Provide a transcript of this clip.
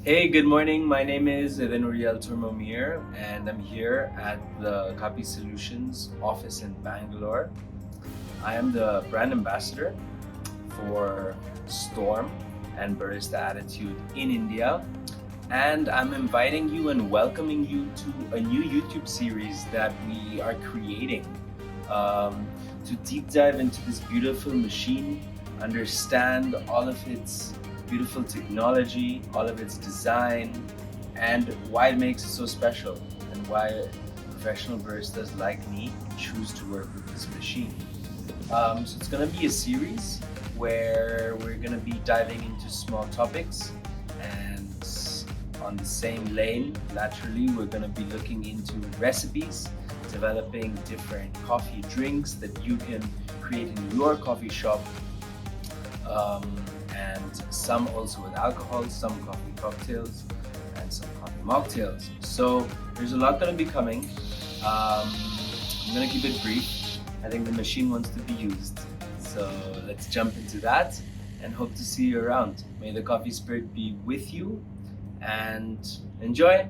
Hey, good morning. My name is Uriel Turmomir, and I'm here at the Kaapi Solutions office in Bangalore. I am the brand ambassador for Storm and Barista Attitude in India, and I'm inviting you and welcoming you to a new YouTube series that we are creating to deep dive into this beautiful machine, understand all of its beautiful technology, all of its design, and why it makes it so special, and why professional baristas like me choose to work with this machine. So it's gonna be a series where we're gonna be diving into small topics, and on the same lane, laterally, we're gonna be looking into recipes, developing different coffee drinks that you can create in your coffee shop, and some also with alcohol, some coffee cocktails, and some coffee mocktails. So there's a lot gonna be coming. I'm gonna keep it brief. I think the machine wants to be used. So let's jump into that and hope to see you around. May the coffee spirit be with you and enjoy.